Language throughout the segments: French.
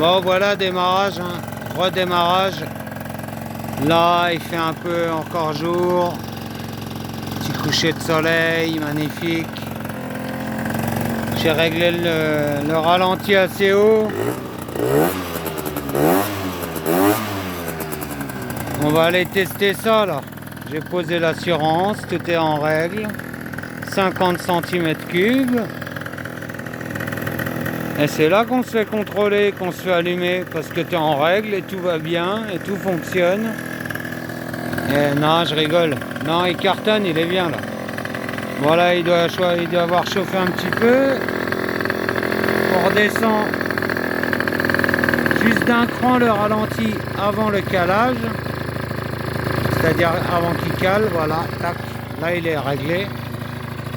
Bon voilà, démarrage, hein. Redémarrage. Là il fait un peu encore jour. Petit coucher de soleil, magnifique. J'ai réglé le ralenti assez haut. On va aller tester ça là. J'ai posé l'assurance, tout est en règle. 50 cm3. Et c'est là qu'on se fait contrôler, qu'on se fait allumer, parce que tu es en règle et tout va bien et tout fonctionne. Et non, je rigole. Non, il cartonne, il est bien là. Voilà, il doit avoir chauffé un petit peu. On redescend juste d'un cran le ralenti avant le calage. C'est-à-dire avant qu'il cale, voilà, tac. Là, il est réglé.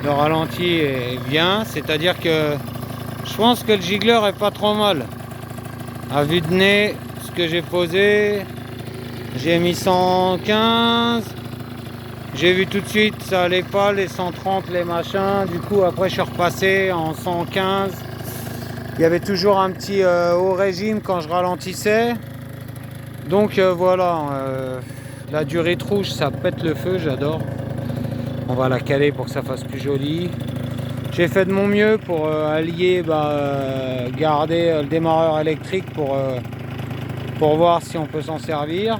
Le ralenti est bien, c'est-à-dire que je pense que le giggler est pas trop mal. À vue de nez, ce que j'ai posé, j'ai mis 115. J'ai vu tout de suite, ça allait pas, les 130, les machins. Du coup, après, je suis repassé en 115. Il y avait toujours un petit haut régime quand je ralentissais. Donc voilà, la durite rouge, ça pète le feu, j'adore. On va la caler pour que ça fasse plus joli. J'ai fait de mon mieux pour allier, garder le démarreur électrique pour voir si on peut s'en servir.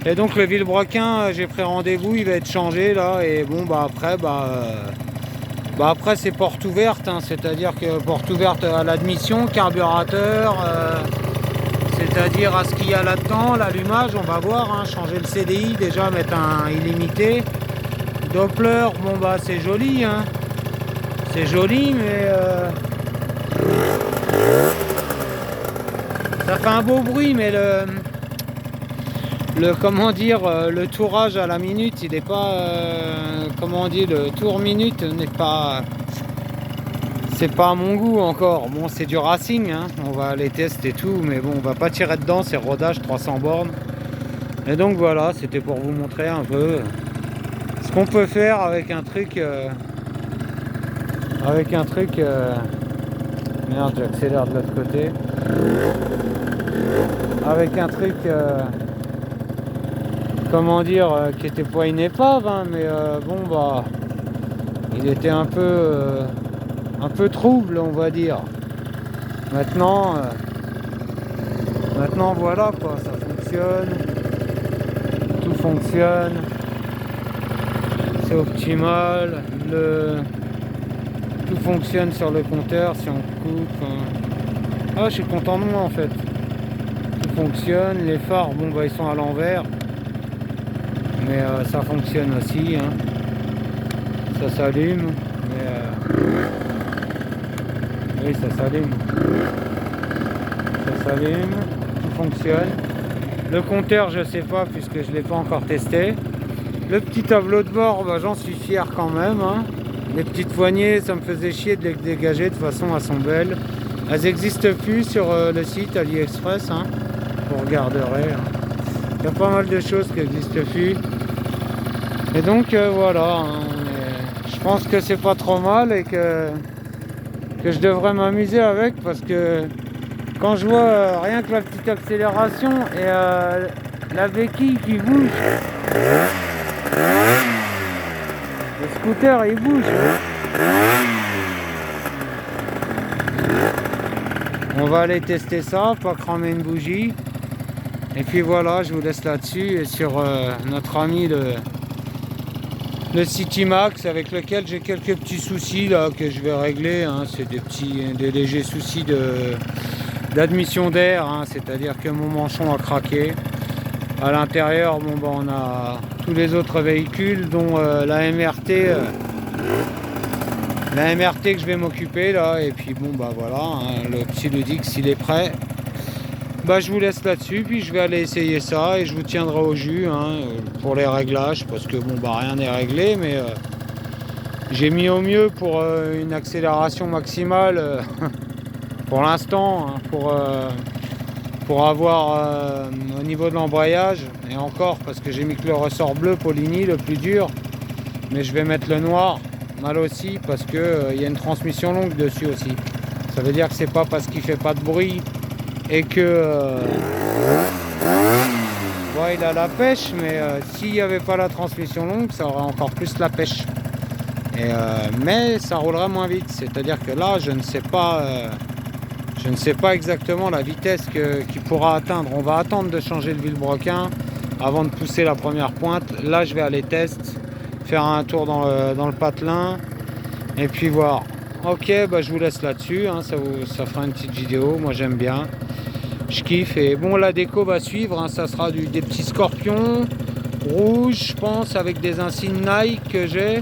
Et donc le vilebrequin, j'ai pris rendez-vous, il va être changé là. Et bon après c'est porte ouverte, hein, c'est-à-dire que porte ouverte à l'admission, carburateur, c'est-à-dire à ce qu'il y a là-dedans, l'allumage, on va voir, hein, changer le CDI déjà, mettre un illimité. Doppler, c'est joli, hein. C'est joli, mais ça fait un beau bruit, mais le tourage à la minute, il n'est pas, le tour minute n'est pas, c'est pas à mon goût encore. Bon, c'est du racing, hein. On va aller tester et tout, mais bon, on va pas tirer dedans, c'est rodage 300 bornes. Et donc voilà, c'était pour vous montrer un peu ce qu'on peut faire avec un truc. Merde, j'accélère de l'autre côté. Avec un truc, qui était pas une épave, hein, mais il était un peu trouble, on va dire. Maintenant voilà quoi, ça fonctionne. Tout fonctionne. C'est optimal. Tout fonctionne sur le compteur si on coupe. Ah, je suis content de moi en fait. Tout fonctionne. Les phares, ils sont à l'envers. Mais ça fonctionne aussi. Hein. Ça s'allume. Oui, ça s'allume. Ça s'allume. Tout fonctionne. Le compteur, je sais pas puisque je l'ai pas encore testé. Le petit tableau de bord, j'en suis fier quand même. Hein. Les petites poignées, ça me faisait chier de les dégager, de toute façon elles sont belles. Elles n'existent plus sur le site AliExpress, hein. Vous regarderez. Hein. Il y a pas mal de choses qui n'existent plus. Et donc voilà, hein, je pense que c'est pas trop mal et que je devrais m'amuser avec parce que quand je vois rien que la petite accélération et la béquille qui bouge. Le scooter il bouge. On va aller tester ça, pas cramer une bougie. Et puis voilà, je vous laisse là-dessus et sur notre ami le City Max avec lequel j'ai quelques petits soucis là que je vais régler. Hein. C'est des légers soucis d'admission d'air, hein. C'est-à-dire que mon manchon a craqué. À l'intérieur, on a tous les autres véhicules, dont la MRT que je vais m'occuper là. Et puis voilà, hein, le petit Ludix s'il est prêt, je vous laisse là-dessus. Puis je vais aller essayer ça et je vous tiendrai au jus, hein, pour les réglages, parce que rien n'est réglé, mais j'ai mis au mieux pour une accélération maximale pour l'instant, hein, pour avoir au niveau de l'embrayage, et encore parce que j'ai mis que le ressort bleu Poligny, le plus dur, mais je vais mettre le noir mal aussi parce que y a une transmission longue dessus aussi. Ça veut dire que c'est pas parce qu'il fait pas de bruit et que ouais, il a la pêche, mais s'il n'y avait pas la transmission longue, ça aurait encore plus la pêche. Et, mais ça roulerait moins vite, c'est-à-dire que là, je ne sais pas exactement la vitesse qu'il pourra atteindre. On va attendre de changer le vilebrequin avant de pousser la première pointe. Là, je vais aller tester, faire un tour dans le patelin et puis voir. Ok, bah, je vous laisse là-dessus, hein, ça fera une petite vidéo, moi j'aime bien. Je kiffe. Et bon, la déco va suivre, hein, ça sera des petits scorpions rouges, je pense, avec des insignes Nike que j'ai.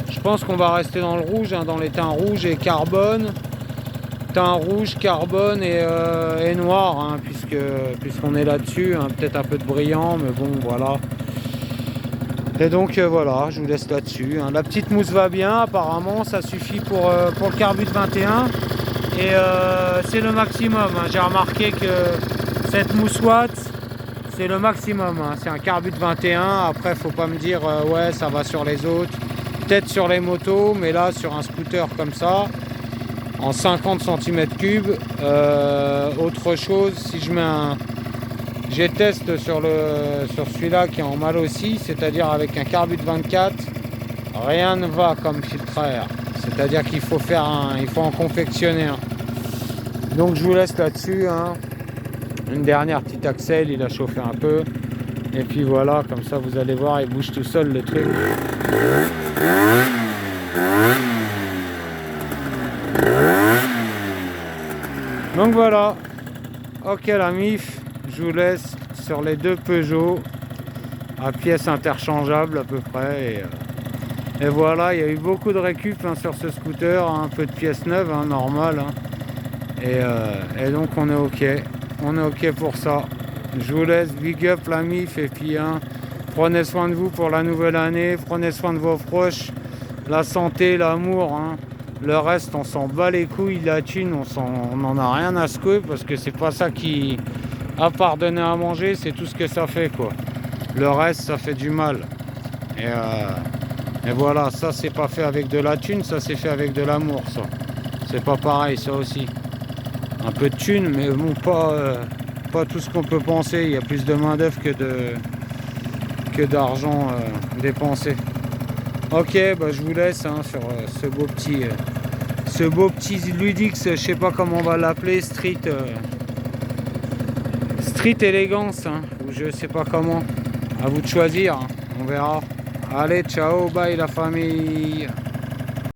Je pense qu'on va rester dans le rouge, hein, dans les teints rouges et carbone. Teint rouge, carbone et noir, hein, puisqu'on est là-dessus. Hein, peut-être un peu de brillant, mais bon, voilà. Et donc voilà, je vous laisse là-dessus. Hein. La petite mousse va bien, apparemment, ça suffit pour le Carbut 21. Et c'est le maximum. Hein. J'ai remarqué que cette mousse Watt, c'est le maximum. Hein. C'est un Carbut 21. Après, faut pas me dire ouais, ça va sur les autres. Peut-être sur les motos, mais là, sur un scooter comme ça, en 50 cm3, autre chose, si je mets j'ai test sur celui-là qui est en mal aussi, c'est-à-dire avec un Carbut 24, rien ne va comme filtre à air. C'est-à-dire qu'il faut il faut en confectionner un. Donc je vous laisse là-dessus. Hein. Une dernière petite axelle, il a chauffé un peu. Et puis voilà, comme ça vous allez voir, il bouge tout seul le truc. Donc voilà. Ok la MIF, je vous laisse sur les deux Peugeot à pièces interchangeables à peu près. Et voilà, il y a eu beaucoup de récup hein, sur ce scooter, un peu de pièces neuves, hein, normal. Hein. Et donc on est ok. On est ok pour ça. Je vous laisse, big up la MIF et puis hein, prenez soin de vous pour la nouvelle année, prenez soin de vos proches, la santé, l'amour. Hein. Le reste, on s'en bat les couilles, la thune, on n'en a rien à secouer parce que c'est pas ça qui, à part donner à manger, c'est tout ce que ça fait quoi. Le reste, ça fait du mal. Et voilà, ça c'est pas fait avec de la thune, ça c'est fait avec de l'amour, ça. C'est pas pareil, ça aussi. Un peu de thune, mais bon, pas tout ce qu'on peut penser. Il y a plus de main d'œuvre que d'argent dépensé. Ok, bah je vous laisse hein, sur ce beau petit Ludix, je sais pas comment on va l'appeler, street élégance, hein, ou je sais pas comment. À vous de choisir, hein, on verra. Allez, ciao, bye la famille.